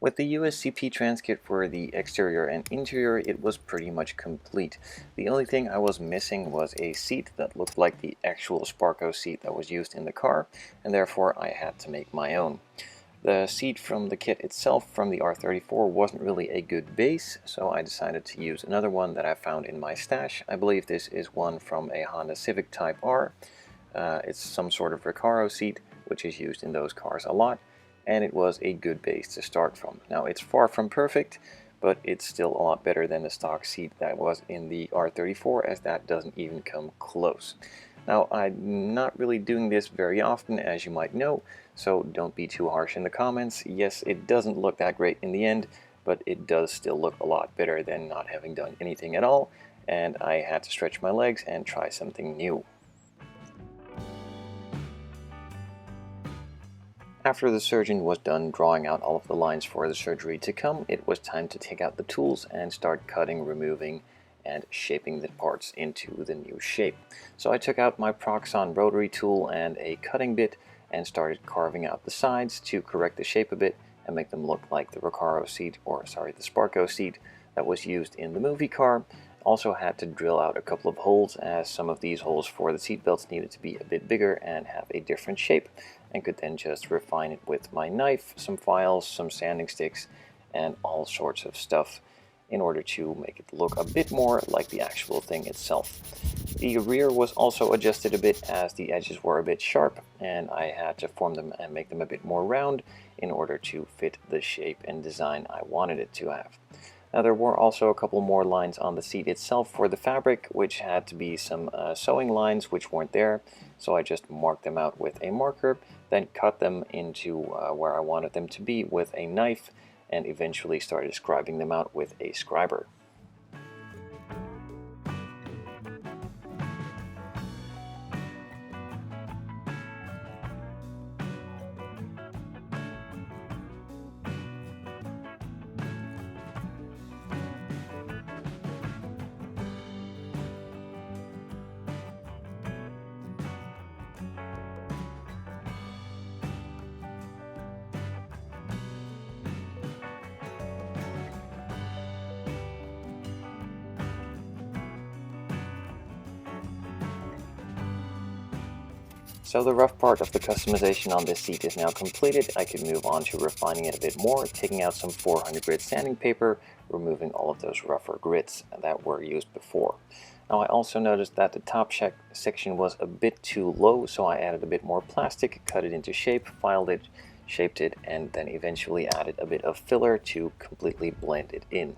With the USCP transkit for the exterior and interior, it was pretty much complete. The only thing I was missing was a seat that looked like the actual Sparco seat that was used in the car, and therefore I had to make my own. The seat from the kit itself from the R34 wasn't really a good base, so I decided to use another one that I found in my stash. I believe this is one from a Honda Civic Type R. It's some sort of Recaro seat, which is used in those cars a lot, and it was a good base to start from. Now, it's far from perfect, but it's still a lot better than the stock seat that was in the R34, as that doesn't even come close. Now, I'm not really doing this very often, as you might know, so don't be too harsh in the comments. Yes, it doesn't look that great in the end, but it does still look a lot better than not having done anything at all, and I had to stretch my legs and try something new. After the surgeon was done drawing out all of the lines for the surgery to come, it was time to take out the tools and start cutting, removing, and shaping the parts into the new shape. So I took out my Proxxon rotary tool and a cutting bit and started carving out the sides to correct the shape a bit and make them look like the Recaro seat, or sorry, the Sparco seat that was used in the movie car. Also had to drill out a couple of holes, as some of these holes for the seat belts needed to be a bit bigger and have a different shape, and could then just refine it with my knife, some files, some sanding sticks, and all sorts of stuff in order to make it look a bit more like the actual thing itself. The rear was also adjusted a bit, as the edges were a bit sharp, and I had to form them and make them a bit more round in order to fit the shape and design I wanted it to have. Now, there were also a couple more lines on the seat itself for the fabric, which had to be some sewing lines which weren't there, so I just marked them out with a marker, then cut them into where I wanted them to be with a knife, and eventually started scribing them out with a scriber. So the rough part of the customization on this seat is now completed. I could move on to refining it a bit more, taking out some 400 grit sanding paper, removing all of those rougher grits that were used before. Now, I also noticed that the top section was a bit too low, so I added a bit more plastic, cut it into shape, filed it, shaped it, and then eventually added a bit of filler to completely blend it in.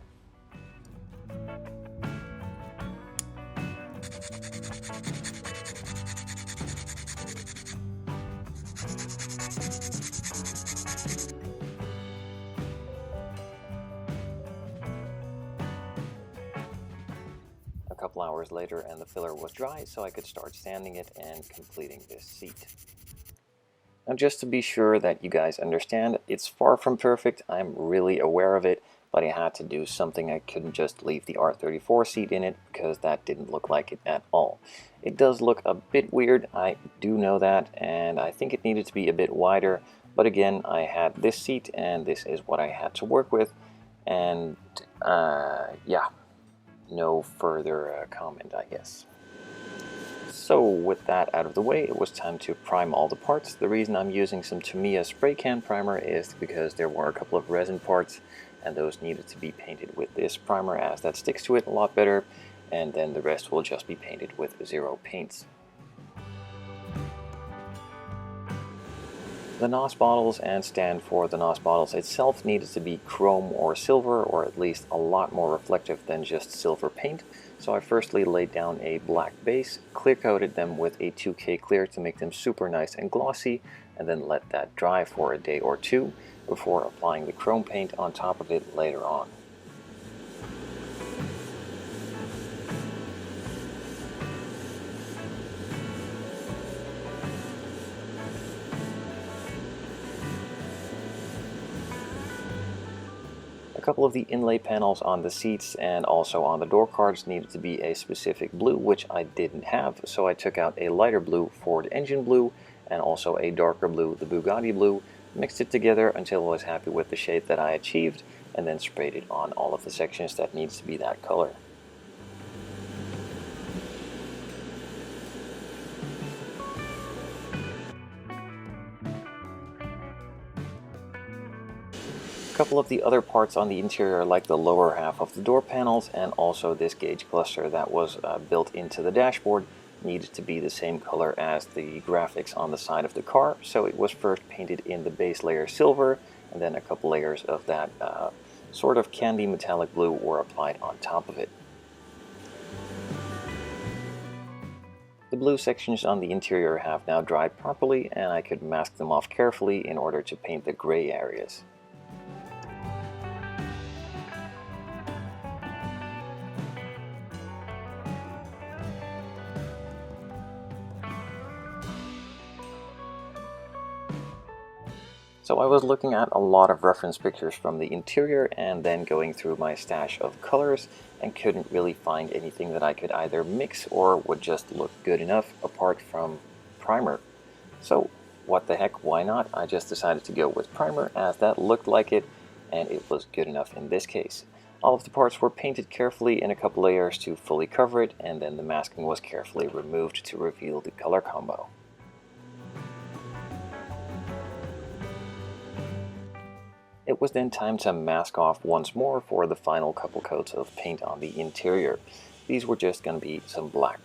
A couple hours later and the filler was dry, so I could start sanding it and completing this seat. Now, just to be sure that you guys understand, it's far from perfect. I'm really aware of it, but I had to do something. I couldn't just leave the R34 seat in it, because that didn't look like it at all. It does look a bit weird, I do know that, and I think it needed to be a bit wider, but again, I had this seat and this is what I had to work with, and yeah, no further comment, I guess. So with that out of the way, it was time to prime all the parts. The reason I'm using some Tamiya spray can primer is because there were a couple of resin parts and those needed to be painted with this primer, as that sticks to it a lot better, and then the rest will just be painted with zero paints. The NOS bottles and stand for the NOS bottles itself needed to be chrome or silver, or at least a lot more reflective than just silver paint. So I firstly laid down a black base, clear coated them with a 2K clear to make them super nice and glossy, and then let that dry for a day or two before applying the chrome paint on top of it later on. A couple of the inlay panels on the seats and also on the door cards needed to be a specific blue, which I didn't have, so I took out a lighter blue for the engine blue and also a darker blue, the Bugatti blue, Mixed it together until I was happy with the shade that I achieved, and then sprayed it on all of the sections that needs to be that color. A couple of the other parts on the interior, like the lower half of the door panels and also this gauge cluster that was built into the dashboard, needed to be the same color as the graphics on the side of the car. So it was first painted in the base layer silver, and then a couple layers of that sort of candy metallic blue were applied on top of it. The blue sections on the interior have now dried properly, and I could mask them off carefully in order to paint the gray areas. So I was looking at a lot of reference pictures from the interior and then going through my stash of colors and couldn't really find anything that I could either mix or would just look good enough apart from primer. So what the heck, why not? I just decided to go with primer as that looked like it, and it was good enough in this case. All of the parts were painted carefully in a couple layers to fully cover it, and then the masking was carefully removed to reveal the color combo. It was then time to mask off once more for the final couple coats of paint on the interior. These were just going to be some black.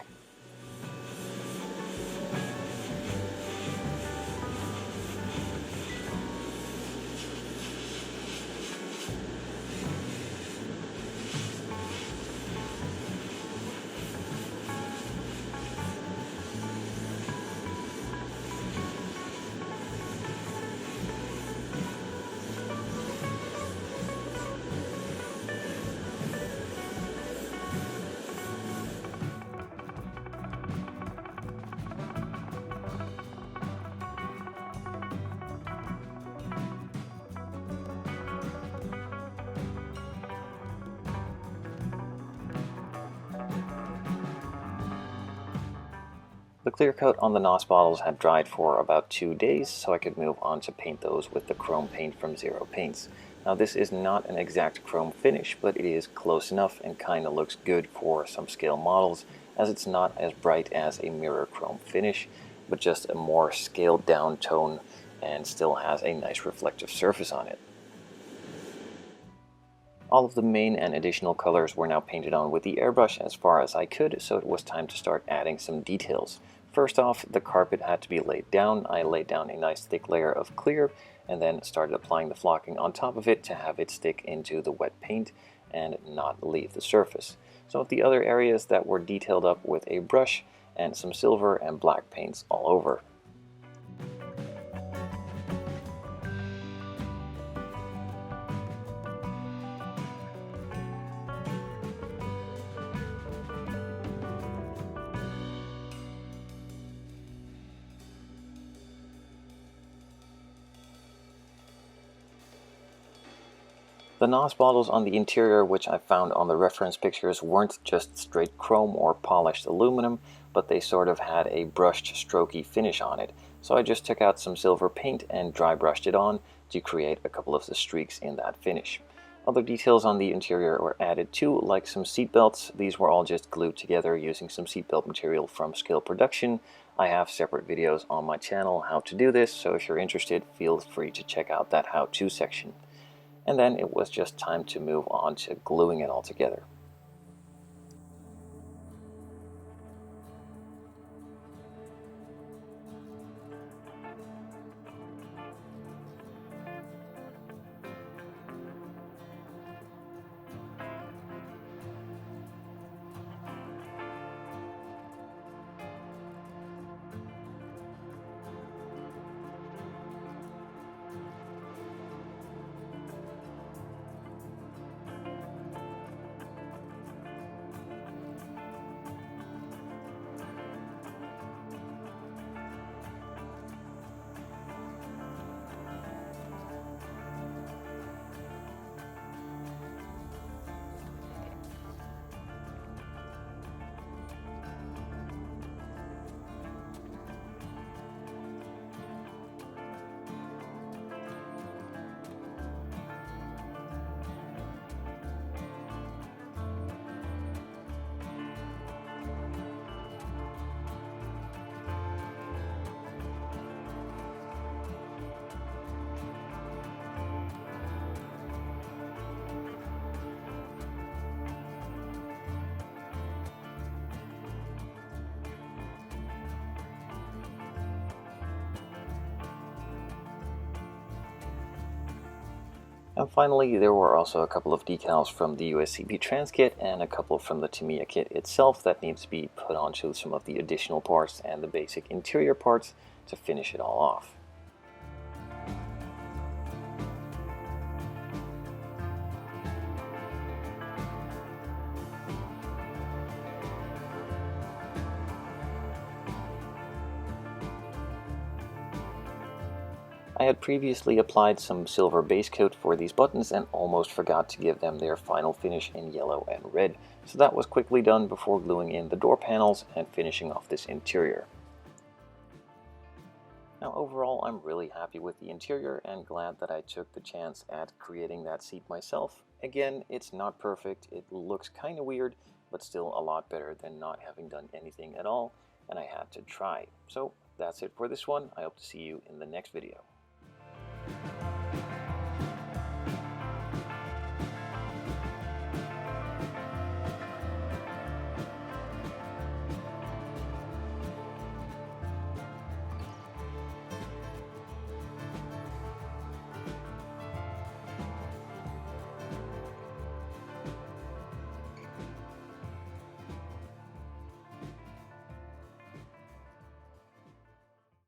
The clear coat on the NOS bottles had dried for about 2 days, so I could move on to paint those with the chrome paint from Zero Paints. Now this is not an exact chrome finish, but it is close enough and kinda looks good for some scale models, as it's not as bright as a mirror chrome finish, but just a more scaled down tone and still has a nice reflective surface on it. All of the main and additional colors were now painted on with the airbrush as far as I could, so it was time to start adding some details. First off, the carpet had to be laid down. I laid down a nice thick layer of clear and then started applying the flocking on top of it to have it stick into the wet paint and not leave the surface. Some of the other areas that were detailed up with a brush and some silver and black paints all over. The NOS bottles on the interior, which I found on the reference pictures, weren't just straight chrome or polished aluminum, but they sort of had a brushed, strokey finish on it. So I just took out some silver paint and dry brushed it on to create a couple of the streaks in that finish. Other details on the interior were added too, like some seat belts. These were all just glued together using some seatbelt material from Scale Production. I have separate videos on my channel how to do this, so if you're interested, feel free to check out that how-to section. And then it was just time to move on to gluing it all together. And finally, there were also a couple of decals from the USCP Trans kit and a couple from the Tamiya kit itself that needs to be put onto some of the additional parts and the basic interior parts to finish it all off. I had previously applied some silver base coat for these buttons and almost forgot to give them their final finish in yellow and red, so that was quickly done before gluing in the door panels and finishing off this interior. Now overall, I'm really happy with the interior and glad that I took the chance at creating that seat myself. Again, it's not perfect, it looks kind of weird, but still a lot better than not having done anything at all, and I had to try. So that's it for this one. I hope to see you in the next video.